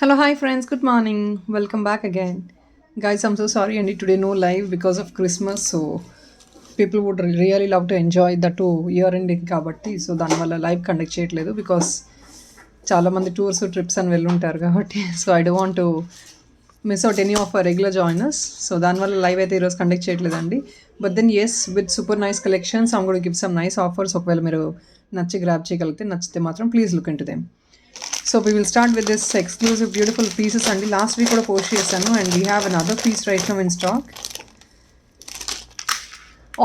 Hello, hi friends. Good morning. Welcome back again, guys. I'm so sorry, and today no live because of Christmas. So people would really love to enjoy the two year ending kabatti. So దానివల్ల live conduct చేయట్లేదు because చాలా మంది tours trips అని వెళ్ళుంటారు కాబట్టి so I don't want to miss out any of regular joiners. So దానివల్ల live అయితే ఈరోజు కండక్ట్ చేయట్లేదండి. But then yes with super nice collections I'm gotta give some nice offers. ఒకవేళ మీరు నచ్చి గ్రాప్ చేయగలిగితే నచ్చితే మాత్రం please look in to them. So we will start with this exclusive beautiful pieces and last week kuda post chesanu and we have another piece right now in stock,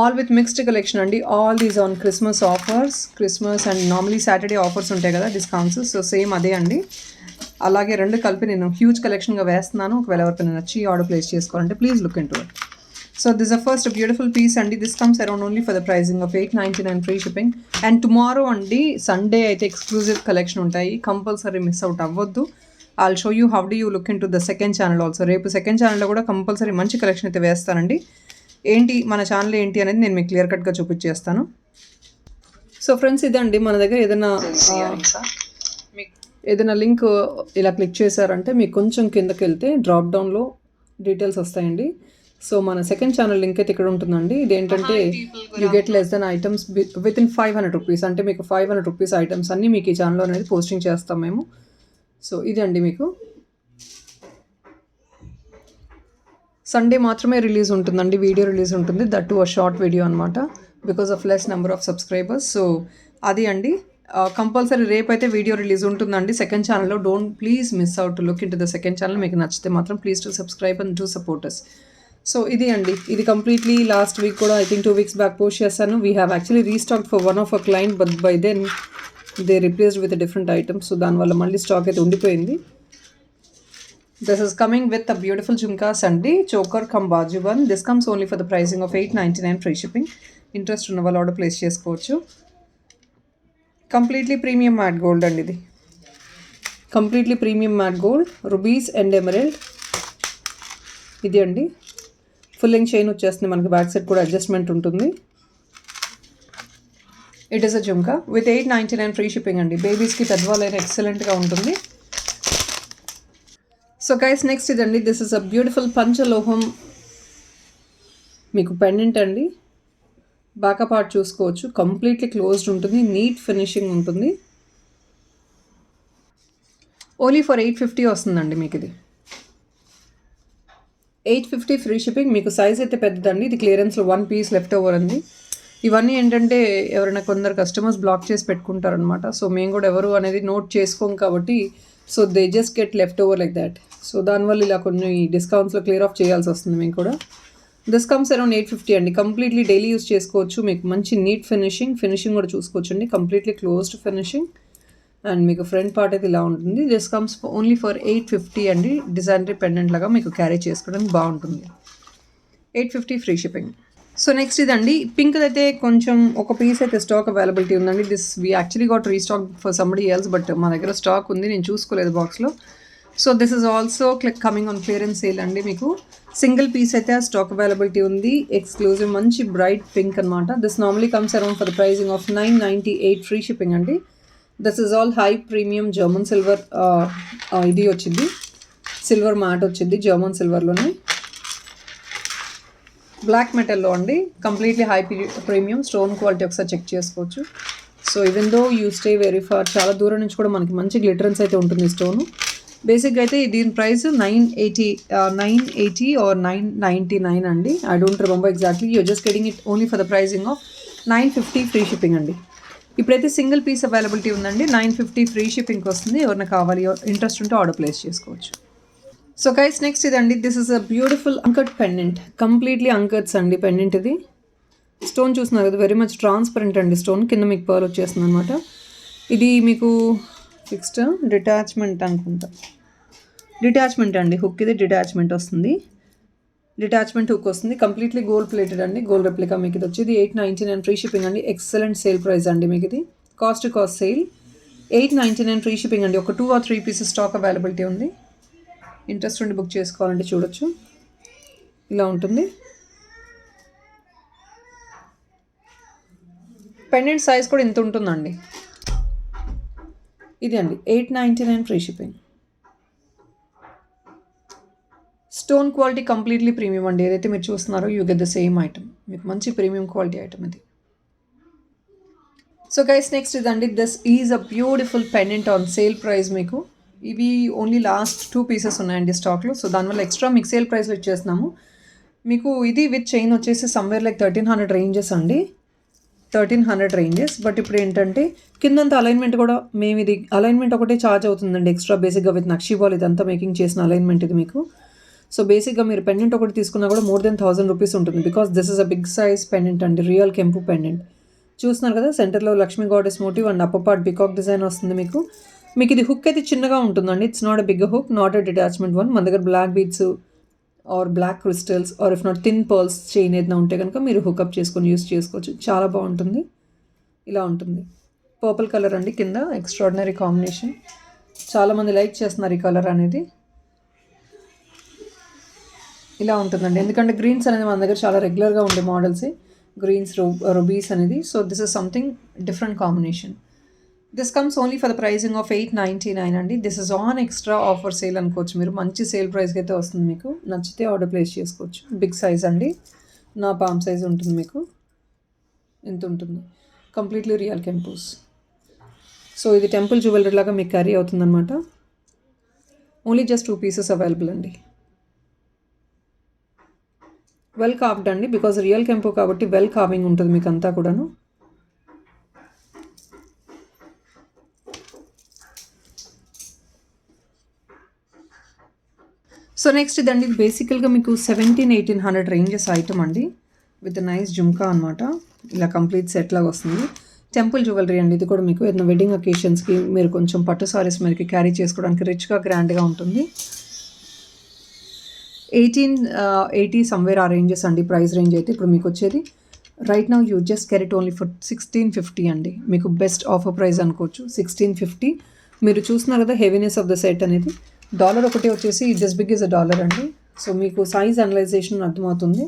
all with mixed collection andi. All these on Christmas offers, Christmas and normally Saturday offers untayi kada discounts. So same ade andi, అలాగే రెండు కలిపి నేను huge కలెక్షన్గా వేస్తున్నాను. ఒకవేళ ఎవరికైనా నచ్చి order place చేసుకోవాలంటే please look in to it. So this is the first beautiful piece and this comes around only for the pricing of 899 free shipping. And tomorrow andi Sunday అయితే exclusive collection ఉంటాయి, compulsory miss out అవ్వద్దు. I'll show you how do you look into the second channel also. రేపు second ఛానల్లో కూడా compulsory మంచి collection అయితే వేస్తానండి. ఏంటి మన ఛానల్ ఏంటి అనేది నేను మీకు క్లియర్ కట్గా చూపించేస్తాను. సో ఫ్రెండ్స్ ఇదండి, మన దగ్గర ఏదైనా లింక్ ఇలా క్లిక్ చేశారంటే మీకు కొంచెం కిందకి వెళ్తే డ్రాప్ డౌన్లో డీటెయిల్స్ వస్తాయండి. సో మన సెకండ్ ఛానల్ లింక్ అయితే ఇక్కడ ఉంటుందండి. ఇదేంటంటే you get less than items with in 500 rupees, అంటే మీకు 500 రూపీస్ ఐటమ్స్ అన్నీ మీకు ఈ ఛానల్లో అనేది పోస్టింగ్ చేస్తాం మేము. సో ఇదండి, మీకు సండే మాత్రమే రిలీజ్ ఉంటుందండి, వీడియో రిలీజ్ ఉంటుంది. That to a short video అనమాట, because of less number of subscribers. So అది అండి, కంపల్సరీ రేపు అయితే వీడియో రిలీజ్ ఉంటుందండి సెకండ్ ఛానల్లో. Don't please miss out to look in to the second channel. మీకు నచ్చితే మాత్రం please to subscribe and to supporters. So ఇది అండి, ఇది కంప్లీట్లీ లాస్ట్ వీక్ కూడా I think 2 weeks back post చేశాను. We have actually restock for one of a client, but by then they replaced with different items. So దానివల్ల మళ్ళీ stock అయితే ఉండిపోయింది. This is coming with a beautiful jhumkas అండి, choker cum బాజు one. This comes only for the pricing of 899 free shipping. Interest ఉన్న వాళ్ళు order place చేసుకోవచ్చు. Completely premium matte gold అండి, ఇది completely premium matte gold, rubies and emerald. ఇది అండి, full length chain వచ్చేస్తుంది మనకి, బ్యాక్ సైడ్ కూడా అడ్జస్ట్మెంట్ ఉంటుంది. It is a jhumka with 899 free shipping అండి. బేబీస్కి పెద్దవాళ్ళైనా ఎక్సలెంట్గా ఉంటుంది. సో గైస్ నెక్స్ట్ ఇదండి, దిస్ ఇస్ అ బ్యూటిఫుల్ పంచలోహం మీకు పెండెంట్ అండి. బ్యాక్ పార్ట్ చూసుకోవచ్చు, కంప్లీట్లీ క్లోజ్డ్ ఉంటుంది, నీట్ ఫినిషింగ్ ఉంటుంది. ఓన్లీ ఫర్ 850 వస్తుందండి మీకు ఇది. 850 ఫ్రీ షిప్పింగ్. మీకు సైజ్ అయితే పెద్దదండి, ఇది క్లియరెన్స్లో 1 piece లెఫ్ట్ ఓవర్ ఉంది. ఇవన్నీ ఏంటంటే ఎవరైనా కొందరు కస్టమర్స్ బ్లాక్ చేసి పెట్టుకుంటారనమాట. సో మేము కూడా ఎవరు అనేది నోట్ చేసుకోం కాబట్టి so they just get left over like that. So దానివల్ల ఇలా కొన్ని డిస్కౌంట్స్లో క్లియర్ ఆఫ్ చేయాల్సి వస్తుంది మేము కూడా. దిస్ కమ్స్ అరౌండ్ 850 అండి. కంప్లీట్లీ డైలీ యూస్ చేసుకోవచ్చు. మీకు మంచి నీట్ ఫినిషింగ్ కూడా చూసుకోవచ్చు అండి, కంప్లీట్లీ క్లోజ్డ్ ఫినిషింగ్. అండ్ మీకు ఫ్రంట్ పార్ట్ అయితే ఇలా ఉంటుంది. దిస్ కమ్స్ ఓన్లీ ఫర్ 850 అండి. డిజైనరీ పెండెంట్ లాగా మీకు క్యారీ చేసుకోవడానికి బాగుంటుంది. 850 ఫ్రీ షిప్పింగ్. సో నెక్స్ట్ ఇదండి, పింక్ అయితే కొంచెం ఒక పీస్ అయితే స్టాక్ అవైలబిలిటీ ఉందండి. This we actually got restock for somebody else, but మా దగ్గర స్టాక్ ఉంది, నేను చూసుకోలేదు బాక్స్లో. So this is also coming on clearance sale అండి. మీకు సింగిల్ పీస్ అయితే స్టాక్ అవైలబిలిటీ ఉంది, ఎక్స్క్లూజివ్ మంచి బ్రైట్ పింక్ అనమాట. This normally comes around for the pricing of 998 free shipping అండి. This is all high premium German silver, ఇది వచ్చింది silver matte వచ్చింది జర్మన్ సిల్వర్లోనే, బ్లాక్ మెటల్లో అండి. Completely high premium stone quality ఒకసారి చెక్ చేసుకోవచ్చు. So even though you stay very far, చాలా దూరం నుంచి కూడా మనకి మంచి గ్లిటరెన్స్ అయితే ఉంటుంది స్టోను. బేసిక్గా అయితే దీని ప్రైస్ 980 ఆర్ 999 అండి. I don't remember exactly. You're just getting it only for the pricing of 950 free shipping అండి. ఇప్పుడైతే సింగిల్ పీస్ అవైలబిలిటీ ఉందండి, 950 ఫ్రీ షిప్పింగ్కి వస్తుంది. ఎవరైనా కావాలి ఇంట్రెస్ట్ ఉంటే ఆర్డర్ ప్లేస్ చేసుకోవచ్చు. సో గైస్ నెక్స్ట్ ఇదండి, this is a beautiful uncut pendant, completely uncuts అండి పెండెంట్. ఇది స్టోన్ చూస్తున్నారు కదా, వెరీ మచ్ ట్రాన్స్పరెంట్ అండి స్టోన్, కింద మీకు పర్ల్ వచ్చేస్తుంది అనమాట. ఇది మీకు ఫిక్స్డ్ డిటాచ్మెంట్ అనుకుంటా, డిటాచ్మెంట్ అండి. హుక్ ఇది డిటాచ్మెంట్ వస్తుంది, డిటాచ్మెంట్ హుక్ వస్తుంది. కంప్లీట్లీ గోల్డ్ ప్లేటెడ్ అండి, గోల్డ్ రెప్లికా. మీకు ఇది వచ్చేది 899 ఫ్రీ షిప్పింగ్ అండి. ఎక్సలెంట్ సేల్ ప్రైస్ అండి మీకు ఇది, cost to cost sale. 899 free shipping అండి. ఒక 2 or 3 పీసెస్ స్టాక్ అవైలబిలిటీ ఉంది. ఇంట్రెస్ట్ ఉండి బుక్ చేసుకోవాలంటే చూడొచ్చు, ఇలా ఉంటుంది. పెండెంట్ సైజ్ కూడా ఇంత ఉంటుందండి. ఇది అండి 899 free shipping. Stone quality completely premium అండి. ఏదైతే మీరు చూస్తున్నారో you get the same item. మీకు మంచి ప్రీమియం క్వాలిటీ ఐటమ్ ఇది. సో గైస్ నెక్స్ట్ ఇదండి. This is a beautiful pendant on sale price. మీకు ఇవి ఓన్లీ లాస్ట్ 2 పీసెస్ ఉన్నాయండి స్టాక్లో. సో దానివల్ల ఎక్స్ట్రా మీకు సేల్ ప్రైస్లో ఇచ్చేస్తున్నాము. మీకు ఇది విత్ చైన్ వచ్చేసి సమ్వేర్ లైక్ 1300 రేంజెస్ అండి. 1300 రేంజెస్. బట్ ఇప్పుడు ఏంటంటే కిందంత అలైన్మెంట్ కూడా మేము ఇది అలైన్మెంట్ ఒకటే ఛార్జ్ అవుతుందండి ఎక్స్ట్రా. బేసిక్గా విత్ నక్షీ బాల్ ఇదంతా మేకింగ్ చేసిన అలైన్మెంట్ ఇది మీకు. సో బేసిక్గా మీరు పెండెంట్ ఒకటి తీసుకున్నా కూడా మోర్ దెన్ 1000 రూపీస్ ఉంటుంది. Because this is a big size pendant అండి. రియల్ కెంపు పెండెంట్ చూస్తున్నారు కదా. సెంటర్లో Lakshmi goddess motif and upper part peacock design వస్తుంది మీకు. మీకు ఇది హుక్ అయితే చిన్నగా ఉంటుందండి. It's not a big hook, not a detachment one. మన దగ్గర black beads or black crystals or if not thin pearls chain ఏదైనా ఉంటే కనుక మీరు హుకప్ చేసుకొని యూస్ చేసుకోవచ్చు. చాలా బాగుంటుంది. ఇలా ఉంటుంది. పర్పుల్ కలర్ అండి కింద. Extraordinary combination. చాలామంది లైక్ చేస్తున్నారు ఈ కలర్ అనేది. ఇలా ఉంటుందండి. ఎందుకంటే గ్రీన్స్ అనేది మన దగ్గర చాలా రెగ్యులర్గా ఉండే మోడల్సే. గ్రీన్స్ రూబీస్ అనేది. So this is something different combination. This comes only for the pricing of 899 అండి. This is on extra offer sale అనుకోవచ్చు మీరు. మంచి సేల్ ప్రైస్కి అయితే వస్తుంది. మీకు నచ్చితే ఆర్డర్ ప్లేస్ చేసుకోవచ్చు. బిగ్ సైజ్ అండి. నా పామ్ సైజ్ ఉంటుంది మీకు. ఎంత ఉంటుంది. Completely real kempus. సో ఇది టెంపుల్ జ్యువెలరీ లాగా మీకు క్యారీ అవుతుందన్నమాట. ఓన్లీ జస్ట్ 2 పీసెస్ అవైలబుల్ అండి. వెల్ కార్వ్డ్ అండి. బికాజ్ రియల్ కెంపు కాబట్టి వెల్ కార్వింగ్ ఉంటుంది మీకు అంతా కూడాను. సో నెక్స్ట్ ఇదండి. బేసికల్గా మీకు 1700-1800 రేంజెస్ ఐటమ్ అండి. విత్ నైస్ జుమ్కా అనమాట. ఇలా కంప్లీట్ సెట్ లాగా వస్తుంది. టెంపుల్ జ్యువెలరీ అండి. ఇది కూడా మీకు ఏదైనా వెడ్డింగ్ అకేషన్స్కి మీరు కొంచెం పట్టు సారీస్ మీదకి క్యారీ చేసుకోవడానికి రిచ్గా గ్రాండ్గా ఉంటుంది. 1880 సమ్వేర్ ఆ రేంజెస్ అండి ప్రైస్ రేంజ్ అయితే. ఇప్పుడు మీకు వచ్చేది right now you just carry it only for 1650 అండి. మీకు బెస్ట్ ఆఫర్ ప్రైస్ అనుకోవచ్చు. 1650. మీరు చూస్తున్నారు కదా హెవీనెస్ ఆఫ్ ద సెట్ అనేది. డాలర్ ఒకటి వచ్చేసి this big is a dollar అండి. సో మీకు సైజ్ అనలైజేషన్ అర్థమవుతుంది.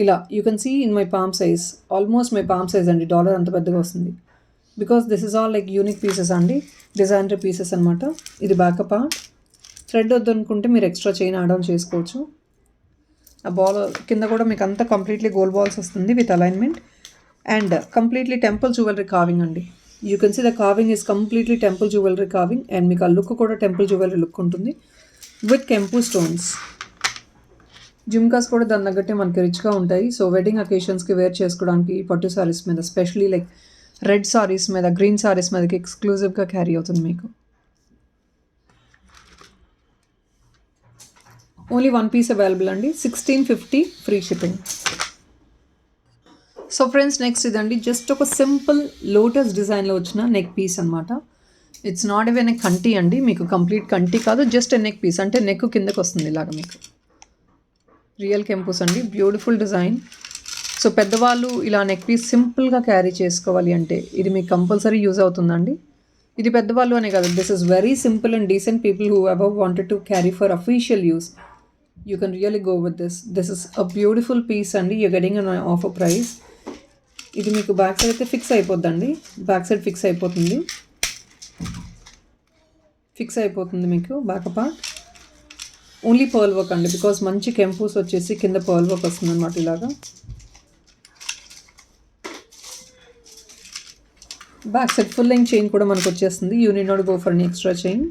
ఇలా you can see in my palm size. Almost my palm size అండి. డాలర్ అంత పెద్దగా వస్తుంది. Because this is all like unique pieces అండి. డిజైనర్ పీసెస్ అనమాట. ఇది బ్యాకప్ పార్ట్. థ్రెడ్ వద్దనుకుంటే మీరు ఎక్స్ట్రా చైన్ యాడ్ ఆన్ చేసుకోవచ్చు. ఆ బాల్ కింద కూడా మీకు అంతా కంప్లీట్లీ గోల్డ్ బాల్స్ వస్తుంది with alignment and completely temple jewellery carving అండి. You can see the carving is completely temple jewellery carving and మీకు ఆ లుక్ కూడా టెంపుల్ జ్యువెలరీ లుక్ ఉంటుంది విత్ కెంపు స్టోన్స్. జిమ్కాస్ కూడా దాని తగ్గట్టే మనకి రిచ్గా ఉంటాయి. సో వెడ్డింగ్ అకేషన్స్కి వేర్ చేసుకోవడానికి పట్టు సారీస్ మీద స్పెషలీ లైక్ రెడ్ సారీస్ మీద గ్రీన్ సారీస్ మీదకి ఎక్స్క్లూజివ్గా క్యారీ అవుతుంది మీకు. ఓన్లీ 1 పీస్ అవైలబుల్ అండి. 1650 free shipping. So friends next ఇదండి. జస్ట్ ఒక సింపుల్ లోటస్ డిజైన్లో వచ్చిన నెక్ పీస్ అనమాట. ఇట్స్ నాట్ ఈవెన్ ఎ కంటి అండి. మీకు కంప్లీట్ కంటి కాదు, జస్ట్ ఎ నెక్ పీస్. అంటే నెక్ కిందకు వస్తుంది ఇలాగ మీకు. రియల్ కెంపూస్ అండి. Beautiful design. సో పెద్దవాళ్ళు ఇలా నెక్ పీస్ సింపుల్గా క్యారీ చేసుకోవాలి అంటే ఇది మీకు కంపల్సరీ యూజ్ అవుతుందండి. ఇది పెద్దవాళ్ళు అనే కాదు. This is very simple and decent people who ever wanted to carry for official use. You can really go with this. This is a beautiful piece అండి. You're getting an offer price. ఇది మీకు back side అయితే fix అయిపోద్దండి. Back side fix అయిపోతుంది మీకు back part. Only pearl work అండి. Because మంచి కెంపూస్ వచ్చేసి కింద పర్ల్ వర్క్ వస్తుంది అనమాట ఇలాగా. Back side full length chain కూడా మనకు వచ్చేస్తుంది. You need not go for N extra chain.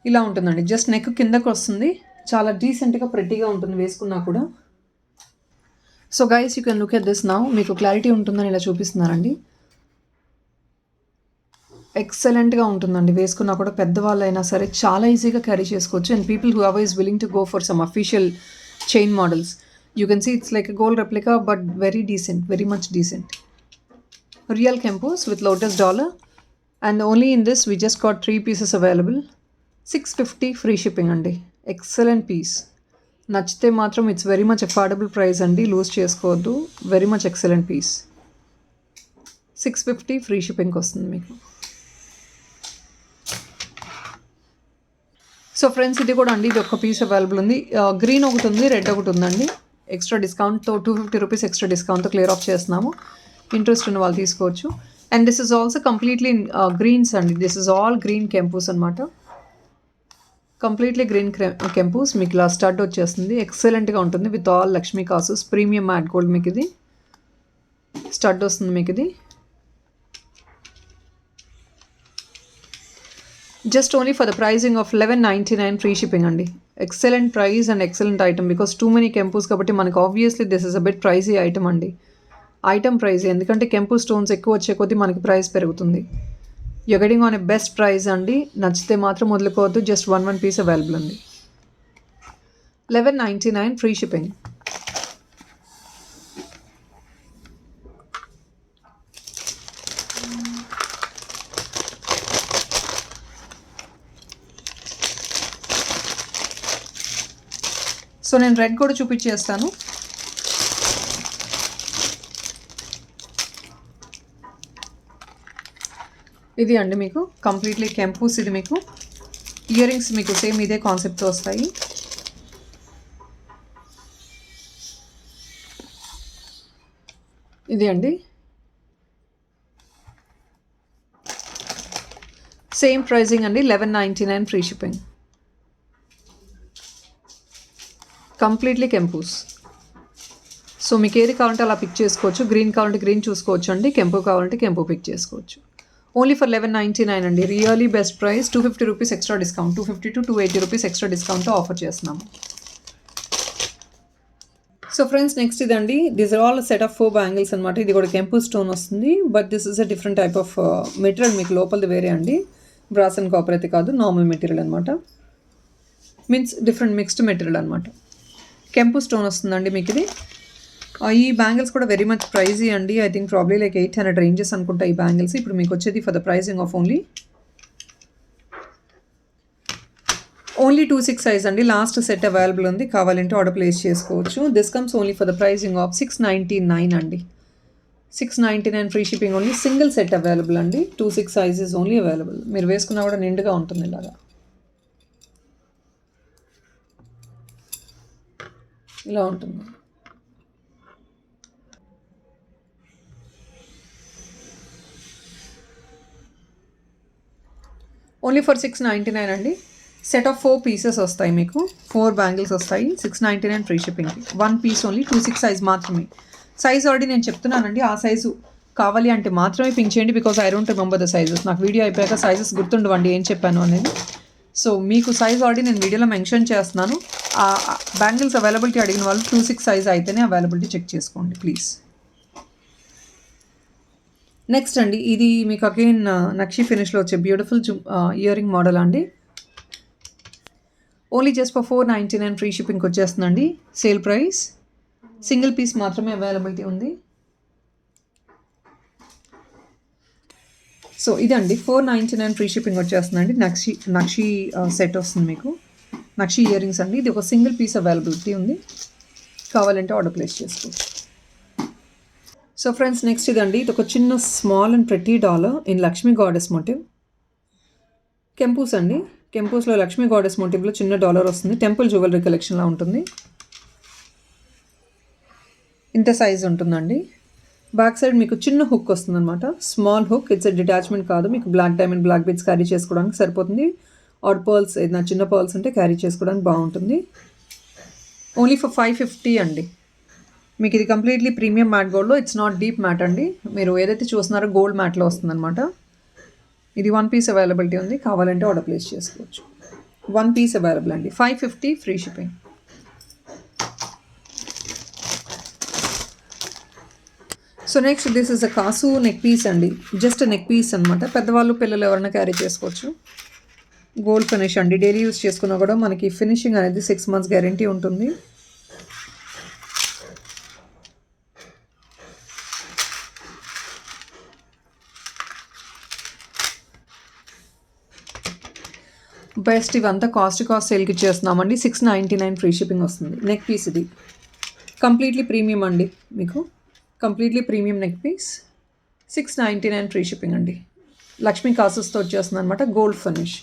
ఇలా ఉంటుందండి. జస్ట్ నెక్ కిందకు వస్తుంది. చాలా డీసెంట్గా ప్రెట్టీగా ఉంటుంది వేసుకున్నా కూడా. So guys you can look at this now. మీకు క్లారిటీ ఉంటుందని ఇలా చూపిస్తున్నారండి. ఎక్సలెంట్గా ఉంటుందండి వేసుకున్నా కూడా. పెద్దవాళ్ళైనా సరే చాలా ఈజీగా క్యారీ చేసుకోవచ్చు. And people who are is willing to go for some official chain models. You can see it's like a gold replica but very decent, very much decent. Real kempus with lotus dollar. And only in this we just got 3 pieces available. 650 free shipping అండి. Excellent piece. నచ్చితే మాత్రం it's very much affordable price అండి. Lose చేసుకోవద్దు. Very much excellent piece. 650 ఫ్రీ షిప్పింగ్కి వస్తుంది మీకు. So friends ఇది కూడా అండి. ఇది ఒక పీస్ అవైలబుల్ ఉంది. గ్రీన్ ఒకటి ఉంది, రెడ్ ఒకటి ఉందండి. ఎక్స్ట్రా డిస్కౌంట్తో 250 రూపీస్ ఎక్స్ట్రా డిస్కౌంట్తో క్లియర్ ఆఫ్ చేస్తున్నాము. ఇంట్రెస్ట్ ఉన్న వాళ్ళు తీసుకోవచ్చు. And this is also completely greens అండి. This is all green kempus అనమాట. కంప్లీట్లీ గ్రీన్ కెంపూస్ మీకు ఇలా స్టడ్ వచ్చేస్తుంది. ఎక్సలెంట్గా ఉంటుంది with all Lakshmi kasus. Premium matte gold మీకు ఇది స్టడ్ వస్తుంది. మీకు ఇది just only for the pricing of 1199 free shipping అండి. Excellent price and excellent item because too many kempus కాబట్టి మనకు obviously this is a bit pricey item అండి. ఐటమ్ ప్రైజ్ ఎందుకంటే కెంపు స్టోన్స్ ఎక్కువ వచ్చే కొద్దీ మనకి ప్రైస్ పెరుగుతుంది. You getting on a best price అండి. నచ్చితే మాత్రం వదులుకోవద్దు. జస్ట్ వన్ పీస్ అవైలబుల్ ఉంది. 1199 ఫ్రీ షిప్పింగ్. సో నేను రెడ్ కూడా చూపించేస్తాను. ఇది అండి మీకు కంప్లీట్లీ కెంపూస్. ఇది మీకు ఇయర్ రింగ్స్ మీకు సేమ్ ఇదే కాన్సెప్ట్తో వస్తాయి. ఇది అండి సేమ్ ప్రైజింగ్ అండి. 1199 ఫ్రీ షిప్పింగ్. కంప్లీట్లీ కెంపూస్. సో మీకు ఏది కావాలంటే అలా పిక్ చేసుకోవచ్చు. గ్రీన్ కావాలంటే గ్రీన్ చూసుకోవచ్చు అండి. కెంపు కావాలంటే కెంపు పిక్ చేసుకోవచ్చు. ఓన్లీ ఫర్ 1199 అండి. Really best price. 250 rupees extra discount. 250 to 280 rupees extra డిస్కౌంట్తో ఆఫర్ చేస్తున్నాము. సో ఫ్రెండ్స్ నెక్స్ట్ ఇదండి. These are all set of 4 bangles అనమాట. ఇది కూడా కెంపు స్టోన్ వస్తుంది. But this is a different type of material. మీకు లోపలిది వేరే అండి. బ్రాస్ అండ్ కాపర్ అయితే కాదు, నార్మల్ మెటీరియల్ అనమాట. మీన్స్ డిఫరెంట్ మిక్స్డ్ మెటీరియల్ అనమాట. కెంపు స్టోన్ వస్తుందండి మీకు ఇది. ఈ బ్యాంగిల్స్ కూడా వెరీ మచ్ ప్రైజీ అండి. I think probably like 800 ranges అనుకుంటా ఈ బ్యాంగిల్స్. ఇప్పుడు మీకు వచ్చేది for the pricing of only 26 size అండి. లాస్ట్ సెట్ అవైలబుల్ ఉంది. కావాలంటే ఆర్డర్ ప్లేస్ చేసుకోవచ్చు. This comes only for the pricing of 699 అండి. 699 free shipping. Only single set available అండి. 26 సైజెస్ ఓన్లీ అవైలబుల్. మీరు వేసుకున్నా కూడా నిండుగా ఉంటుంది ఇలాగా. ఇలా ఉంటుంది. ఓన్లీ ఫర్ 699 అండి. సెట్ ఆఫ్ 4 పీసెస్ వస్తాయి మీకు. 4 బ్యాంగిల్స్ వస్తాయి. 699 ఫ్రీ షిప్పింగ్కి. 1 పీస్ ఓన్లీ. 26 సైజ్ మాత్రమే. సైజ్ ఆల్రెడీ నేను చెప్తున్నానండి. ఆ సైజు కావాలి అంటే మాత్రమే పింక్ చేయండి. Because I don't remember the sizes. నాకు వీడియో అయిపోయాక సైజెస్ గుర్తుండవండి ఏం చెప్పాను అనేది. సో మీకు సైజ్ ఆల్రెడీ నేను వీడియోలో మెన్షన్ చేస్తున్నాను. ఆ బ్యాంగిల్స్ అవైలబిలిటీ అడిగిన వాళ్ళు 26 సైజ్ అయితేనే అవైలబిలిటీ చెక్ చేసుకోండి ప్లీజ్. నెక్స్ట్ అండి ఇది మీకు అగైన్ నక్షి ఫినిష్లో వచ్చే బ్యూటిఫుల్ ఇయర్ రింగ్ మోడల్ అండి. ఓన్లీ జస్ట్ ఫర్ 499 ఫ్రీ షిప్పింగ్కి వచ్చేస్తుందండి. Sale price. సింగిల్ పీస్ మాత్రమే అవైలబిలిటీ ఉంది. సో ఇదండి 499 ఫ్రీ షిప్పింగ్ వచ్చేస్తుందండి. నక్షి సెట్ వస్తుంది మీకు. నక్షి ఇయర్ రింగ్స్ అండి. ఇది ఒక సింగిల్ పీస్ అవైలబిలిటీ ఉంది. కావాలంటే ఆర్డర్ ప్లేస్ చేసుకోవచ్చు. సో ఫ్రెండ్స్ నెక్స్ట్ ఇదండి. ఇది ఒక చిన్న small and pretty dollar in Lakshmi goddess motif. కెంపూస్ అండి. కెంపూస్లో లక్ష్మీ గాడెస్ మోటివ్లో చిన్న డాలర్ వస్తుంది. టెంపుల్ జ్యువెలరీ కలెక్షన్లా ఉంటుంది. ఇంత సైజ్ ఉంటుందండి. బ్యాక్ సైడ్ మీకు చిన్న హుక్ వస్తుంది అనమాట. Small hook. ఇట్స్ డిటాచ్మెంట్ కాదు. మీకు black diamond black beads carry చేసుకోవడానికి సరిపోతుంది. ఆర్ పర్ల్స్ ఏదైనా చిన్న పర్ల్స్ ఉంటే క్యారీ చేసుకోవడానికి బాగుంటుంది. ఓన్లీ ఫర్ 550 అండి. మీకు ఇది కంప్లీట్లీ ప్రీమియం మ్యాట్ గోల్డ్లో. ఇట్స్ నాట్ డీప్ మ్యాట్ అండి. మీరు ఏదైతే చూస్తున్నారో గోల్డ్ మ్యాట్లో వస్తుందన్నమాట. ఇది 1 పీస్ అవైలబిలిటీ ఉంది. కావాలంటే ఆర్డర్ ప్లేస్ చేసుకోవచ్చు. 1 పీస్ అవైలబుల్ అండి. 550 free shipping. So next this is a కాసు నెక్ పీస్ అండి. జస్ట్ నెక్ పీస్ అనమాట. పెద్దవాళ్ళు పిల్లలు ఎవరైనా క్యారీ చేసుకోవచ్చు. గోల్డ్ ఫినిష్ అండి. డైలీ యూస్ చేసుకున్నా కూడా మనకి ఫినిషింగ్ అనేది 6 months గ్యారంటీ ఉంటుంది. బెస్ట్. ఇవంతా కాస్ట్ సేల్కి ఇచ్చేస్తున్నామండి. 699 ఫ్రీ షిప్పింగ్ వస్తుంది. నెక్ పీస్ ఇది కంప్లీట్లీ ప్రీమియం అండి. మీకు completely premium neck piece. 699 free shipping అండి. లక్ష్మీ కాసెస్తో వచ్చేస్తుంది అనమాట. గోల్డ్ ఫినిష్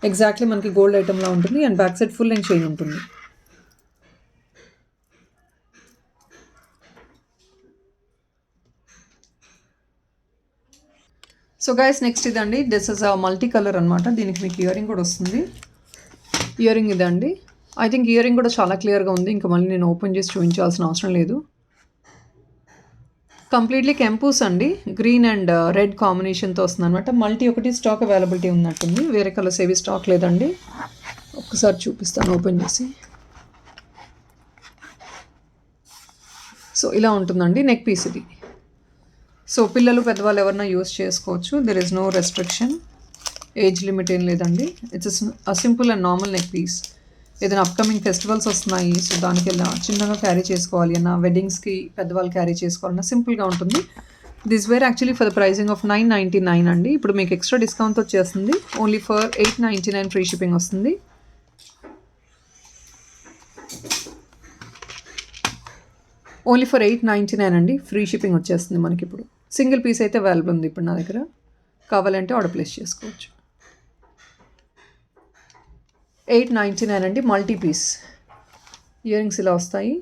ఎగ్జాక్ట్లీ మనకి గోల్డ్ ఐటమ్లా ఉంటుంది. And back side full and chain ఉంటుంది. సో గైస్ నెక్స్ట్ ఇదండి. This is a multi colour అనమాట. దీనికి మీకు ఇయర్ రింగ్ కూడా వస్తుంది. ఇయర్ రింగ్ ఇదండి. ఐ థింక్ ఇయర్ రింగ్ కూడా చాలా క్లియర్గా ఉంది. ఇంకా మళ్ళీ నేను ఓపెన్ చేసి చూపించాల్సిన అవసరం లేదు. కంప్లీట్లీ కెంపూస్ అండి. గ్రీన్ అండ్ రెడ్ కాంబినేషన్తో వస్తుంది అనమాట. మల్టీ ఒకటి స్టాక్ అవైలబిలిటీ ఉన్నట్టుంది. వేరే కలర్స్ ఏవి స్టాక్ లేదండి. ఒక్కసారి చూపిస్తాను ఓపెన్ చేసి. సో ఇలా ఉంటుందండి నెక్ పీస్ ఇది. సో పిల్లలు పెద్దవాళ్ళు ఎవరైనా యూస్ చేసుకోవచ్చు. There is no restriction, age limit ఏం లేదండి. It's a simple and normal neck piece. ఏదైనా అప్కమింగ్ ఫెస్టివల్స్ వస్తున్నాయి, సో దానికి వెళ్ళినా చిన్నగా క్యారీ చేసుకోవాలి అన్న, వెడ్డింగ్స్కి పెద్దవాళ్ళు క్యారీ చేసుకోవాలన్నా సింపుల్గా ఉంటుంది. This where actually for the pricing of 999 అండి. ఇప్పుడు మీకు ఎక్స్ట్రా డిస్కౌంట్ వచ్చేస్తుంది. ఓన్లీ ఫర్ 899 ఫ్రీ షిప్పింగ్ వస్తుంది. ఓన్లీ ఫర్ 899 అండి. ఫ్రీ షిప్పింగ్ వచ్చేస్తుంది మనకి. ఇప్పుడు సింగిల్ పీస్ అయితే అవైలబుల్ ఉంది ఇప్పుడు నా దగ్గర. కావాలంటే ఆర్డర్ ప్లేస్ చేసుకోవచ్చు. 899 అండి. మల్టీ పీస్ ఇయర్ రింగ్స్ ఇలా వస్తాయి.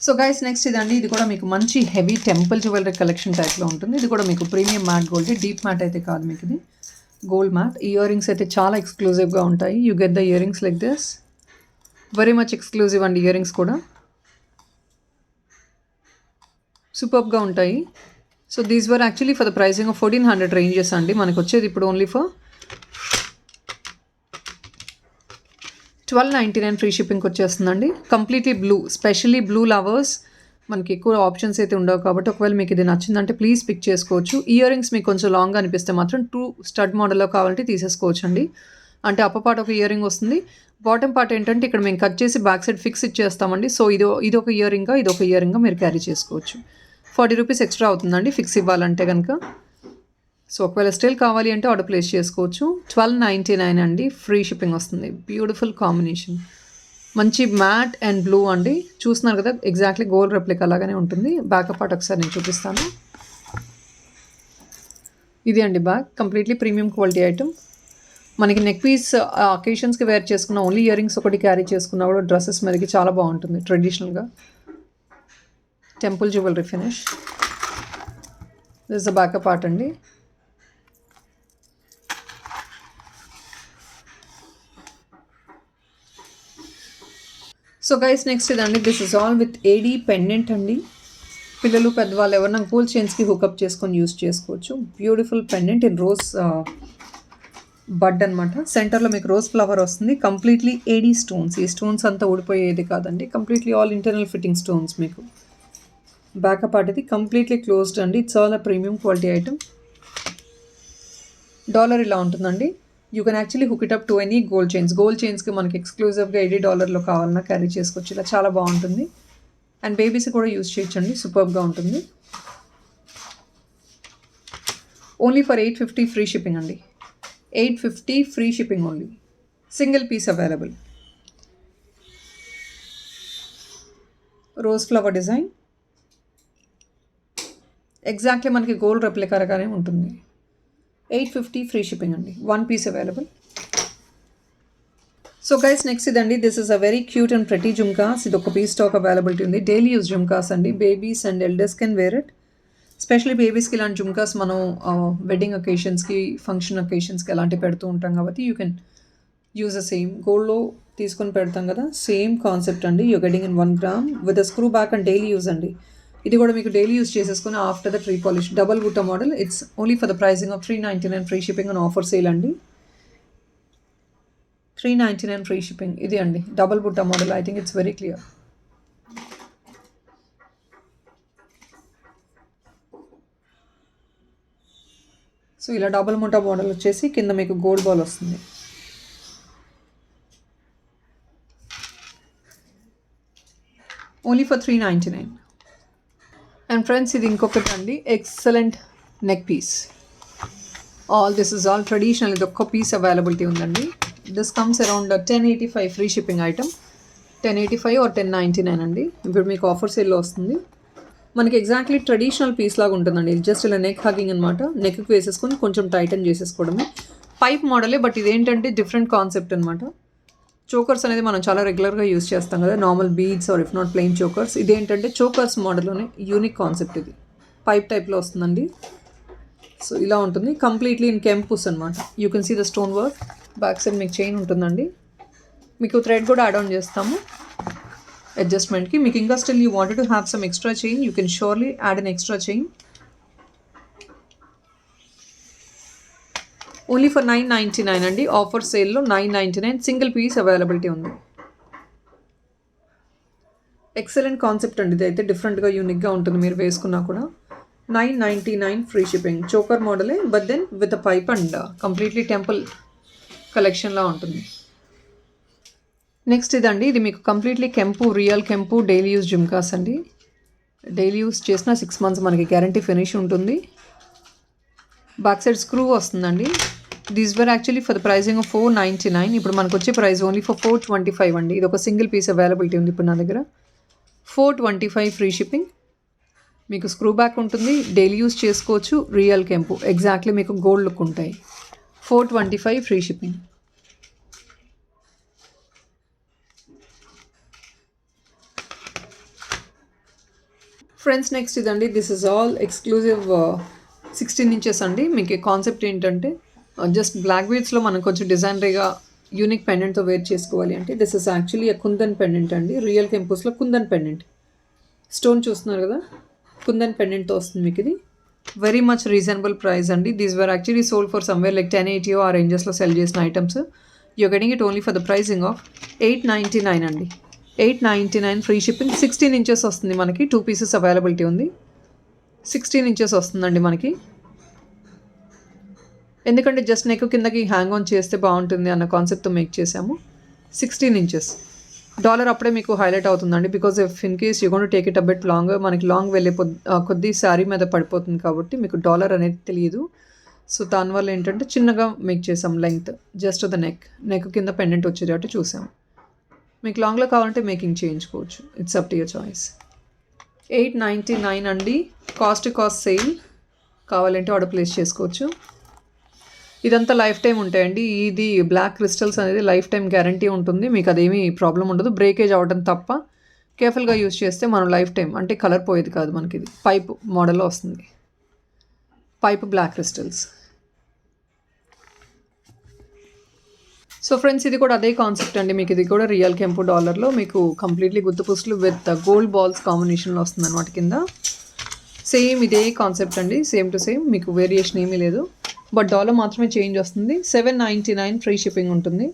సో గైస్ నెక్స్ట్ ఇదండి. ఇది కూడా మీకు మంచి హెవీ టెంపుల్ జ్యువెలరీ కలెక్షన్ టైప్లో ఉంటుంది. ఇది కూడా మీకు premium matte gold, deep matte అయితే కాదు మీకు ఇది గోల్డ్ మ్యాట్. ఇయర్ రింగ్స్ అయితే చాలా ఎక్స్క్లూజివ్గా ఉంటాయి. You get the earrings like this, very much exclusive అండి. ఇయర్ రింగ్స్ కూడా సూపర్గా ఉంటాయి. So these were actually for the pricing of 1400 ranges అండి. మనకు వచ్చేది ఇప్పుడు ఓన్లీ ఫర్ 1299 ఫ్రీ షిప్పింగ్కి వచ్చేస్తుందండి. Completely blue, specially blue lovers మనకి ఎక్కువ ఆప్షన్స్ అయితే ఉండవు కాబట్టి ఒకవేళ మీకు ఇది నచ్చిందంటే ప్లీజ్ పిక్ చేసుకోవచ్చు. ఇయర్ రింగ్స్ మీకు కొంచెం లాంగ్గా అనిపిస్తే మాత్రం 2 స్టడ్ మోడల్లో కావాలంటే తీసేసుకోవచ్చు అండి. అంటే అప్ప పార్ట్ ఒక ఇయర్ రింగ్ వస్తుంది, బాటమ్ పార్ట్ ఏంటంటే ఇక్కడ మేము కట్ చేసి బ్యాక్ సైడ్ ఫిక్స్ ఇచ్చేస్తామండి. సో ఇది ఒక ఇయర్ రింగ్గా, ఇది ఒక ఇయర్ రింగ్గా మీరు క్యారీ చేసుకోవచ్చు. 40 రూపీస్ ఎక్స్ట్రా అవుతుందండి ఫిక్స్ ఇవ్వాలంటే కనుక. సో ఒకవేళ స్టిల్ కావాలి అంటే ఆర్డర్ ప్లేస్ చేసుకోవచ్చు. 1299 అండి. ఫ్రీ షిప్పింగ్ వస్తుంది. బ్యూటిఫుల్ కాంబినేషన్, మంచి మ్యాట్ అండ్ బ్లూ అండి. చూస్తున్నారు కదా, ఎగ్జాక్ట్లీ గోల్డ్ రెప్లిక్ అలాగానే ఉంటుంది. బ్యాకప్ పార్ట్ ఒకసారి నేను చూపిస్తాను. ఇది అండి back, completely premium quality item. మనకి నెక్ పీస్ అకేషన్స్కి వేర్ చేసుకున్న, ఓన్లీ ఇయర్ రింగ్స్ ఒకటి క్యారీ చేసుకున్నా కూడా డ్రెస్సెస్ మీదకి చాలా బాగుంటుంది. ట్రెడిషనల్గా temple jewellery finish. This is the backup part అండి. సో గైస్ నెక్స్ట్ ఇదండి. This is all with AD pendant అండి. పిల్లలు పెద్దవాళ్ళు ఎవరైనా గోల్డ్ చైన్స్కి హుకప్ చేసుకొని యూస్ చేసుకోవచ్చు. బ్యూటిఫుల్ పెండెంట్ ఇన్ రోజ్ బడ్ అనమాట. సెంటర్లో మీకు రోజ్ ఫ్లవర్ వస్తుంది. Completely AD stones. ఈ స్టోన్స్ అంతా ఊడిపోయేది కాదండి. Completely all internal fitting stones. మీకు బ్యాకప్ పార్ట్ ఇది కంప్లీట్లీ క్లోజ్డ్ అండి. It's all a premium quality item. Dollar ఇలా ఉంటుందండి. You can actually hook it up to any gold chains. Gold చైన్స్కి మనకి ఎక్స్క్లూజివ్గా $80 కావాలన్నా క్యారీ చేసుకోవచ్చు. ఇలా చాలా బాగుంటుంది. అండ్ బేబీస్ కూడా యూస్ చేయొచ్చండి. సూపర్గా ఉంటుంది. ఓన్లీ ఫర్ 850 ఫ్రీ షిప్పింగ్ అండి. 850 free shipping only. Single piece available. Rose flower design exactly మనకి గోల్డ్ రెప్లికాగానే ఉంటుంది. 850 ఫ్రీ షిప్పింగ్ అండి. 1 piece available. So guys next ఇదండి. This is a very cute and pretty jhumkas. ఇది ఒక పీస్ స్టాక్ అవైలబిలిటీ ఉంది. Daily use jhumkas అండి. Babies and elders can wear it. Specially బేబీస్కి ఇలాంటి జుమ్కాస్ మనం వెడ్డింగ్ ఒకేషన్స్కి, ఫంక్షన్ ఒకేషన్స్కి అలాంటివి పెడుతూ ఉంటాం కాబట్టి you can use the same. గోల్డ్లో తీసుకొని పెడతాం కదా, సేమ్ కాన్సెప్ట్ అండి. You getting in 1 gram with a screw back and daily use అండి. ఇది కూడా మీకు డైలీ యూజ్ చేసేసుకుని after the tree polish double బుట్ట model. It's only for the pricing of 399 free shipping and offer sale అండి. 399 free shipping. ఇది అండి double బుట్ట model. I think it's very clear. So ఇలా డబల్ బుట్ట మోడల్ వచ్చేసి కింద మీకు గోల్డ్ బాల్ వస్తుంది. Only for 399. అండ్ ఫ్రెండ్స్ ఇది ఇంకొకటి అండి. Excellent neck piece. This is all traditional. ఇది ఒక్క పీస్ అవైలబిలిటీ ఉందండి. This comes around 1085 free shipping item. 1085 or 1099 అండి. ఇప్పుడు మీకు ఆఫర్ సేల్లో వస్తుంది. మనకి ఎగ్జాక్ట్లీ ట్రెడిషనల్ పీస్ లాగా ఉంటుందండి. ఇది జస్ట్ ఇలా నెక్ హగ్గింగ్ అనమాట. నెక్కి వేసేసుకొని కొంచెం టైటన్ చేసేసుకోవడమే. పైప్ మోడలే, బట్ ఇదేంటంటే డిఫరెంట్ కాన్సెప్ట్ అనమాట. చోకర్స్ అనేది మనం చాలా రెగ్యులర్గా యూస్ చేస్తాం కదా, normal beads or if not plain chokers. ఇదేంటంటే చోకర్స్ మోడల్లోనే యూనిక్ కాన్సెప్ట్ ఇది. పైప్ టైప్లో వస్తుందండి. సో ఇలా ఉంటుంది, కంప్లీట్లీ ఇన్ కెంపుస్ అనమాట. You can see the stone work. Back side మీకు చైన్ ఉంటుందండి. మీకు థ్రెడ్ కూడా యాడ్ ఆన్ చేస్తాము అడ్జస్ట్మెంట్కి. మీకు ఇంకా still you wanted to have some extra chain, you can surely add an extra chain. Only for 999 అండి. ఆఫర్ సేల్లో 999 సింగిల్ పీస్ అవైలబిలిటీ ఉంది. ఎక్సలెంట్ కాన్సెప్ట్ అండి. ఇది అయితే డిఫరెంట్గా యూనిక్గా ఉంటుంది మీరు వేసుకున్నా కూడా. 999 ఫ్రీ షిప్పింగ్. చోకర్ మోడలే but then with a pipe and completely temple కలెక్షన్లా ఉంటుంది. నెక్స్ట్ ఇదండి, ఇది మీకు కంప్లీట్లీ కెంపు, రియల్ కెంపు డైలీ యూస్ జుమ్కాస్ అండి. డైలీ యూస్ చేసిన 6 months మనకి గ్యారంటీ ఫినిష్ ఉంటుంది. బ్యాక్ సైడ్ స్క్రూ వస్తుందండి. These were actually for the pricing of 499. ఇప్పుడు మనకు వచ్చే ప్రైస్ ఓన్లీ ఫర్ 425 అండి. ఇది ఒక సింగిల్ పీస్ అవైలబిలిటీ ఉంది ఇప్పుడు నా దగ్గర. 425 ఫ్రీ షిప్పింగ్. మీకు స్క్రూ బ్యాక్ ఉంటుంది, డైలీ యూస్ చేసుకోవచ్చు. రియల్ కెంపు ఎగ్జాక్ట్లీ మీకు గోల్డ్ లుక్ ఉంటాయి. 425 ఫ్రీ షిప్పింగ్. ఫ్రెండ్స్ నెక్స్ట్ ఇదండి, this is all exclusive 16 inches అండి. మీకు కాన్సెప్ట్ ఏంటంటే జస్ట్ బ్లాక్ బీడ్స్లో మనం కొంచెం డిజైనరీగా యూనిక్ పెండెంట్తో వేర్ చేసుకోవాలి అంటే this is actually kundan pendant అండి. రియల్ కెంపస్లో కుందన్ పెండెంట్ స్టోన్ చూస్తున్నారు కదా, కుందన్ పెండెంట్తో వస్తుంది మీకు. ఇది వెరీ మచ్ రీజనబుల్ ప్రైస్ అండి. These were actually sold for somewhere like 1080 ఆ రేంజెస్లో సెల్ చేసిన items. You getting it only for the pricing of 899 అండి. 899 ఫ్రీ షిప్పింగ్. 16 inches వస్తుంది మనకి. 2 pieces అవైలబిలిటీ ఉంది. 16 inches వస్తుందండి మనకి. ఎందుకంటే జస్ట్ నెక్ కిందకి హ్యాంగ్ ఆన్ చేస్తే బాగుంటుంది అన్న కాన్సెప్ట్తో మేక్ చేసాము. 16 inches. డాలర్ అప్పుడే మీకు హైలైట్ అవుతుందండి. Because if in case you gone to take it a bit long, మనకి లాంగ్ వెళ్ళే కొద్ది శారీ మీద పడిపోతుంది కాబట్టి మీకు డాలర్ అనేది తెలియదు. సో దానివల్ల ఏంటంటే చిన్నగా మేక్ చేసాం లెంగ్త్, జస్ట్ ద నెక్ కింద పెండెంట్ వచ్చేటట్టు చూసాం. మీకు లాంగ్లో కావాలంటే మేకింగ్ చేయించుకోవచ్చు. It's up to your choice. 899 అండి. Cost sale. కావాలంటే ఆర్డర్ ప్లేస్ చేసుకోవచ్చు. ఇదంతా లైఫ్ టైం ఉంటాయండి. ఇది బ్లాక్ క్రిస్టల్స్ అనేది లైఫ్ టైం గ్యారంటీ ఉంటుంది. మీకు అదేమీ ప్రాబ్లం ఉండదు. బ్రేకేజ్ అవ్వడం తప్ప కేర్ఫుల్గా యూస్ చేస్తే మనం లైఫ్ టైం, అంటే కలర్ పోయేది కాదు మనకి. ఇది పైప్ మోడల్లో వస్తుంది. Pipe black crystals. So friends ఇది కూడా అదే కాన్సెప్ట్ అండి. మీకు ఇది కూడా రియల్ కెంపు డాలర్లో మీకు కంప్లీట్లీ గుర్తుపుస్తులు విత్ గోల్డ్ బాల్స్ కాంబినేషన్లో వస్తుంది అనమాట కింద. సేమ్ ఇదే కాన్సెప్ట్ అండి, సేమ్ టు సేమ్. మీకు వేరియేషన్ ఏమీ లేదు, బట్ డాలర్ మాత్రమే చేంజ్ వస్తుంది. 799 ఫ్రీ షిప్పింగ్ ఉంటుంది.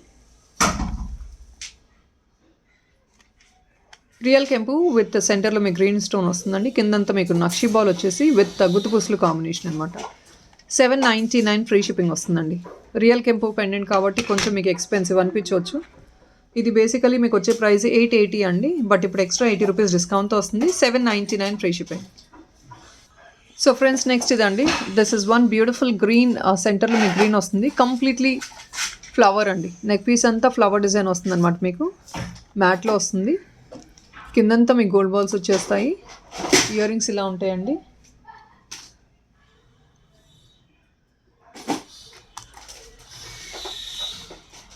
రియల్ కెంపు విత్ సెంటర్లో మీకు గ్రీన్ స్టోన్ వస్తుందండి. కిందంతా మీకు నక్షి బాల్ వచ్చేసి విత్ గుత్తుపుసులు కాంబినేషన్ అనమాట. 799 ఫ్రీ షిప్పింగ్ వస్తుందండి. రియల్ కెంపు పెండెంట్ కాబట్టి కొంచెం మీకు ఎక్స్పెన్సివ్ అనిపించవచ్చు. ఇది బేసికలీ మీకు వచ్చే ప్రైస్ 880 అండి, బట్ ఇప్పుడు ఎక్స్ట్రా 80 రూపీస్ డిస్కౌంట్తో వస్తుంది. 799 free shipping. So friends next ఇదండి, this is one beautiful green. సెంటర్లో మీకు గ్రీన్ వస్తుంది, కంప్లీట్లీ ఫ్లవర్ అండి. నెక్ పీస్ అంతా ఫ్లవర్ డిజైన్ వస్తుంది అనమాట. మీకు మ్యాట్లో వస్తుంది. కిందంతా మీకు గోల్డ్ బాల్స్ వచ్చేస్తాయి. ఇయర్ రింగ్స్ ఇలా ఉంటాయండి.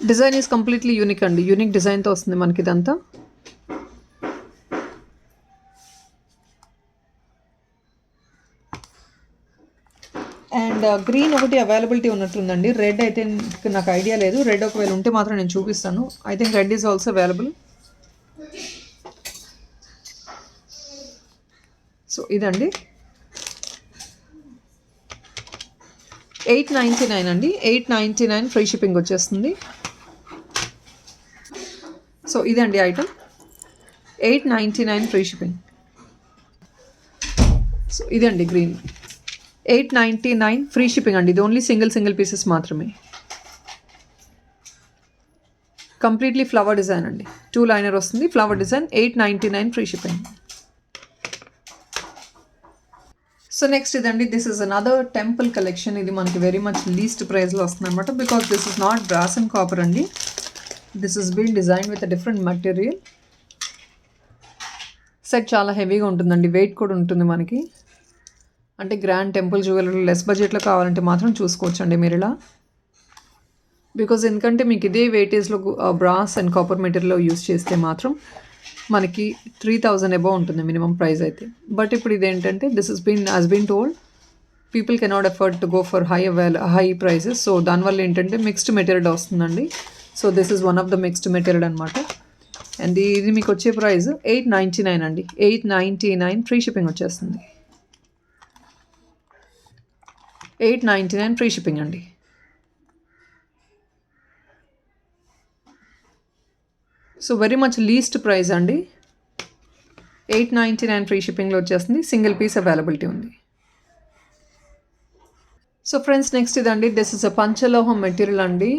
డిజైన్ ఈజ్ కంప్లీట్లీ యూనిక్ అండి. యూనిక్ డిజైన్తో వస్తుంది మనకి ఇదంతా. అండ్ గ్రీన్ ఒకటి అవైలబిలిటీ ఉన్నట్లుందండి. రెడ్ అయితే నాకు ఐడియా లేదు. రెడ్ ఒకవేళ ఉంటే మాత్రం నేను చూపిస్తాను. I think red is also available. So ఇదండి 899 అండి. 899 ఫ్రీ షిప్పింగ్ వచ్చేస్తుంది. సో ఇదండి ఐటమ్, 899 ఫ్రీ షిప్పింగ్. సో ఇదండి గ్రీన్, 899 ఫ్రీ షిప్పింగ్ అండి. ఇది ఓన్లీ సింగిల్ పీసెస్ మాత్రమే. కంప్లీట్లీ ఫ్లవర్ డిజైన్ అండి. 2 లైనర్ వస్తుంది, flower design. 899 free shipping. So next ఇదండి, this is another temple collection. ఇది మనకి వెరీ మచ్ లీస్ట్ ప్రైస్లో వస్తుంది అనమాట. Because this is not brass and copper అండి. This is been design with a different material. Set చాలా హెవీగా ఉంటుందండి, వెయిట్ కూడా ఉంటుంది మనకి. అంటే గ్రాండ్ టెంపుల్ జ్యువెలరీ లెస్ బడ్జెట్లో కావాలంటే మాత్రం చూసుకోవచ్చు అండి మీరు ఇలా. బికాజ్ ఎందుకంటే మీకు ఇదే వెయిటేజ్లో బ్రాస్ అండ్ కాపర్ మెటీరియల్లో యూస్ చేస్తే మాత్రం మనకి 3000 అబోవ్ ఉంటుంది మినిమం ప్రైస్ అయితే. బట్ ఇప్పుడు ఇదేంటంటే this has been told people cannot afford to go for high prices. So దానివల్ల ఏంటంటే మిక్స్డ్ మెటీరియల్ వస్తుందండి. So this is one of the mixed material అనమాట. అండ్ ఇది మీకు వచ్చే ప్రైస్ 899 అండి. 899 ఫ్రీ షిప్పింగ్ వచ్చేస్తుంది. 899 ఫ్రీ షిప్పింగ్ అండి. So very much least price అండి. 899 ఫ్రీ షిప్పింగ్లో వచ్చేస్తుంది. సింగిల్ పీస్ అవైలబిలిటీ ఉంది. సో ఫ్రెండ్స్ నెక్స్ట్ ఇదండి. దిస్ ఇస్ అ పంచలోహం మెటీరియల్ అండి.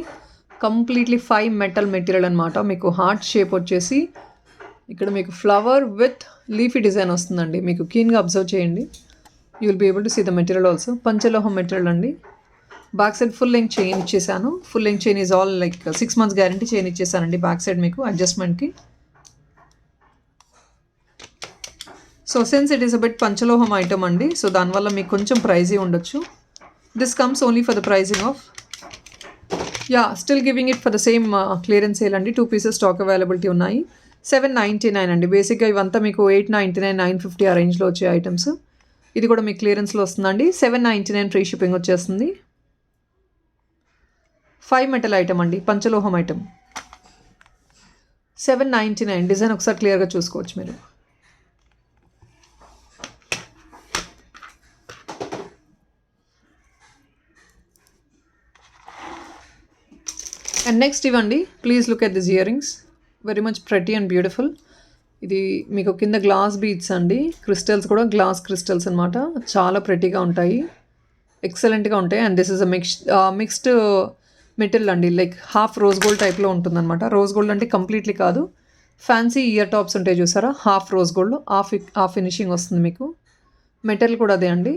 కంప్లీట్లీ 5 మెటల్ మెటీరియల్ అనమాట. మీకు హార్ట్ షేప్ వచ్చేసి ఇక్కడ మీకు ఫ్లవర్ విత్ లీఫీ డిజైన్ వస్తుందండి. మీకు కీన్గా అబ్జర్వ్ చేయండి. You will be able to see the material also. పంచలోహం మెటీరియల్ అండి. Back side full length chain ఇచ్చేసాను. Full length chain is all like 6 months guarantee chain ఇచ్చేసానండి బ్యాక్ సైడ్ మీకు అడ్జస్ట్మెంట్కి. So since it is a bit పంచలోహం item అండి. So దానివల్ల మీకు కొంచెం ప్రైజీ ఉండొచ్చు. This comes only for the pricing of still giving it for the same clearance sale అండి. 2 pieces స్టాక్ అవైలబిలిటీ ఉన్నాయి. 799 అండి. బేసిక్గా ఇవంతా మీకు 899, 950 ఆ రేంజ్లో వచ్చే ఐటమ్స్. ఇది కూడా మీకు క్లియరెన్స్లో వస్తుందండి. 799 ఫ్రీ షిప్పింగ్ వచ్చేస్తుంది. 5 మెటల్ ఐటమ్ అండి. పంచలోహం ఐటమ్ 799. డిజైన్ ఒకసారి క్లియర్గా చూసుకోవచ్చు మీరు. అండ్ నెక్స్ట్ ఇవ్వండి. Please look at this ear rings. Very much pretty and beautiful. ఇది మీకు కింద గ్లాస్ బీడ్స్ అండి. క్రిస్టల్స్ కూడా గ్లాస్ క్రిస్టల్స్ అనమాట. చాలా ప్రెటీగా ఉంటాయి. ఎక్సలెంట్గా ఉంటాయి. And this is a mixed material అండి. లైక్ హాఫ్ రోజ్ గోల్డ్ టైప్లో ఉంటుందన్నమాట. రోజ్ గోల్డ్ అంటే కంప్లీట్లీ కాదు. ఫ్యాన్సీ ఇయర్ టాప్స్ ఉంటాయి చూసారా, half rose gold half finishing వస్తుంది మీకు. మెటీరియల్ కూడా అదే అండి.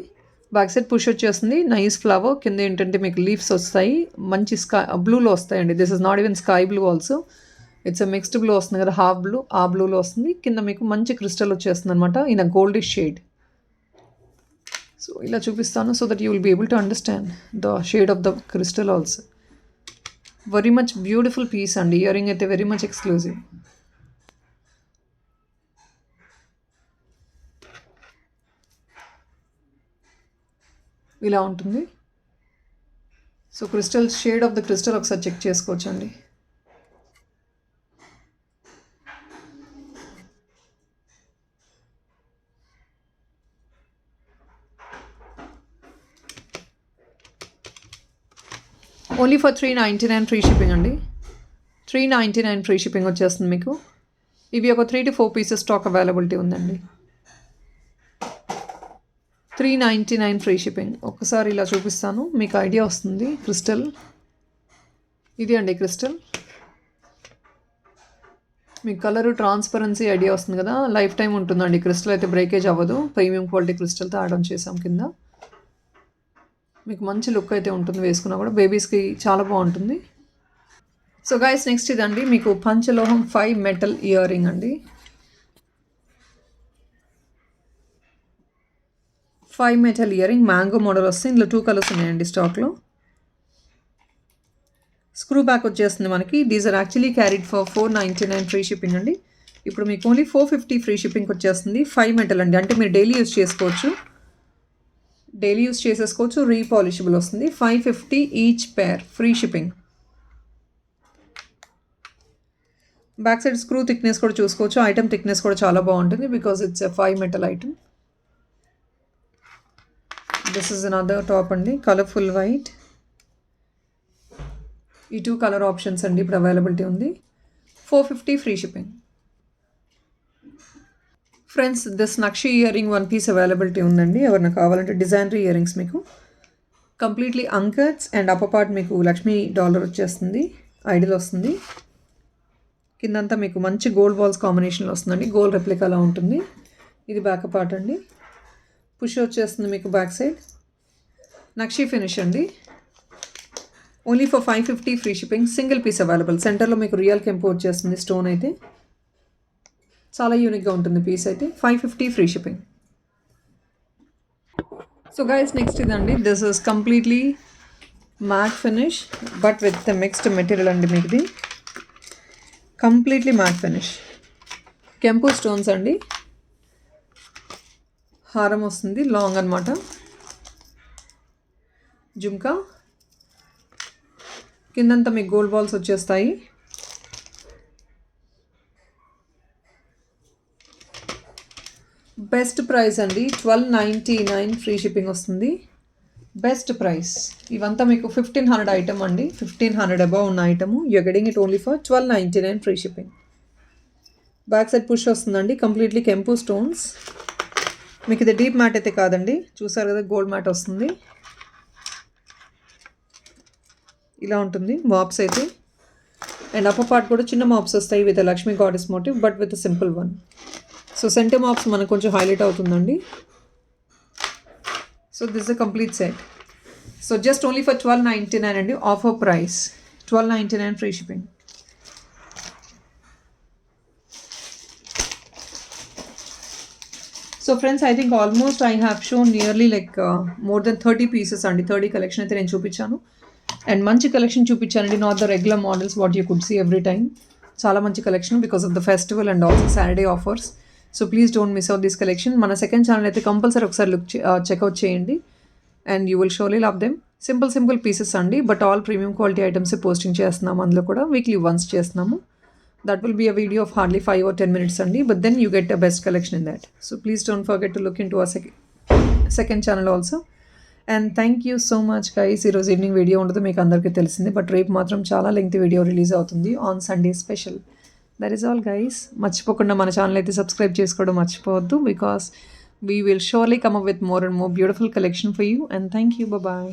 బ్యాక్ సైడ్ పుష్ వచ్చేస్తుంది. Nice flower. కింద ఏంటంటే మీకు లీవ్స్ వస్తాయి. మంచి బ్లూలో వస్తాయండి. This is not even sky blue also. It's a mixed blue వస్తుంది కదా, హాఫ్ బ్లూ. ఆ బ్లూలో వస్తుంది. కింద మీకు మంచి క్రిస్టల్ వచ్చేస్తుంది అనమాట in a goldish shade. So ఇలా చూపిస్తాను so that you will be able to understand the shade of the crystal also. Very much beautiful piece అండి. ఇయర్ రింగ్ అయితే వెరీ మచ్ ఎక్స్క్లూజివ్. ఇలా ఉంటుంది. So crystal shade of the crystal ఒకసారి check చేసుకోవచ్చండి. Only for 399 free shipping అండి. 399 free shipping వచ్చేస్తుంది మీకు. ఇవి ఒక 3 to 4 pieces స్టాక్ అవైలబిలిటీ ఉందండి. 399 ఫ్రీ షిప్పింగ్. ఒకసారి ఇలా చూపిస్తాను మీకు ఐడియా వస్తుంది. క్రిస్టల్ ఇది అండి. క్రిస్టల్ మీకు కలరు ట్రాన్స్పరెన్సీ ఐడియా వస్తుంది కదా. లైఫ్ టైం ఉంటుందండి. క్రిస్టల్ అయితే బ్రేకేజ్ అవ్వదు. ప్రీమియం క్వాలిటీ క్రిస్టల్తో యాడ్ ఆన్ చేసాం కింద. మీకు మంచి లుక్ అయితే ఉంటుంది. వేసుకున్నా కూడా బేబీస్కి చాలా బాగుంటుంది. సో గైస్ నెక్స్ట్ ఇదండి మీకు పంచలోహం 5 మెటల్ ఇయర్ రింగ్ అండి. 5 metal ear ring mango model వస్తుంది. ఇందులో 2 కలర్స్ ఉన్నాయండి స్టాక్లో. స్క్రూ బ్యాక్ వచ్చేస్తుంది మనకి. These are actually carried for 499 free shipping అండి. ఇప్పుడు మీకు ఓన్లీ 450 ఫ్రీ షిప్పింగ్ వచ్చేస్తుంది. 5 మెటల్ అండి. అంటే మీరు డైలీ యూజ్ చేసుకోవచ్చు. రీపాలిషబుల్ వస్తుంది. 550 each pair free shipping. Back side screw thickness కూడా చూసుకోవచ్చు. ఐటమ్ థిక్నెస్ కూడా చాలా బాగుంటుంది because it's a 5 metal item. This is another top అండి. Colourful white. ఈ 2 కలర్ ఆప్షన్స్ అండి ఇప్పుడు అవైలబిలిటీ ఉంది. 450 free shipping. Friends this nakshi earring 1 piece availability ఉందండి. ఎవరైనా కావాలంటే డిజైనరీ ఇయర్ రింగ్స్ మీకు కంప్లీట్లీ అంకర్స్ అండ్ అప్పర్ పార్ట్ మీకు లక్ష్మీ డాలర్ వచ్చేస్తుంది. ఐడిల్ వస్తుంది. కిందంతా మీకు మంచి గోల్డ్ బాల్స్ కాంబినేషన్లో వస్తుందండి. గోల్డ్ రెప్లికాలా ఉంటుంది. ఇది బ్యాక్ పార్ట్ అండి. పుష్ వచ్చేస్తుంది మీకు బ్యాక్ సైడ్. నక్షి ఫినిష్ అండి. Only for 550 free shipping. Single piece available. సెంటర్లో మీకు రియల్ కెంపు వచ్చేస్తుంది. స్టోన్ అయితే చాలా యూనిక్గా ఉంటుంది పీస్ అయితే. 550 free shipping. So guys next ఇదండి. This is completely matte finish but with mixed material అండి. మీది కంప్లీట్లీ మ్యాట్ ఫినిష్. కెంపు స్టోన్స్ అండి, హారం వస్తుంది లాంగ్ అనమాట, జుమ్కా కిందంతా మీకు గోల్డ్ బాల్స్ వచ్చేస్తాయి. బెస్ట్ ప్రైస్ అండి, 1299 ఫ్రీ షిప్పింగ్ వస్తుంది. Best price. ఇవంతా మీకు 1500 ఐటమ్ అండి, 1500 అబౌవ్ ఉన్న item. You're getting it only for 1299 free shipping. Back side push వస్తుందండి, కంప్లీట్లీ కెంపు స్టోన్స్. మీకు ఇది డీప్ మ్యాట్ అయితే కాదండి, చూసారు కదా గోల్డ్ మ్యాట్ వస్తుంది. ఇలా ఉంటుంది మాప్స్ అయితే. అండ్ అప్పర్ పార్ట్ కూడా చిన్న మాప్స్ వస్తాయి with Lakshmi goddess motif, but with simple one. So center మాప్స్ మనకు కొంచెం హైలైట్ అవుతుందండి. So this is complete set. So just only for 1299 అండి, offer price 1299 free shipping. So friends, I think almost I have shown nearly like more then 30 pieces అండి. 30 collection అయితే నేను చూపించాను. And మంచి కలెక్షన్ చూపించానండి, not the regular models what you could see every time. చాలా మంచి collection because of the festival and also Saturday offers. So please don't miss out this collection. మన second channel అయితే compulsory ఒకసారి check out చేయండి and you will surely love them. Simple pieces అండి, but all premium quality items posting చేస్తున్నాము. అందులో కూడా weekly once చేస్తున్నాము. That will be a video of hardly 5 or 10 minutes only, but then you get a best collection in that. So please don't forget to look into our second channel also. And thank you so much guys. Ee roju evening video undadu meeku andariki telisindi, but repu matram chaala lengthy video release avutundi on Sunday special. That is all guys. Marchipokunda mana channel aithe subscribe chesukodam marchipovoddu, because we will surely come up with more and more beautiful collection for you. And thank you. Bye bye.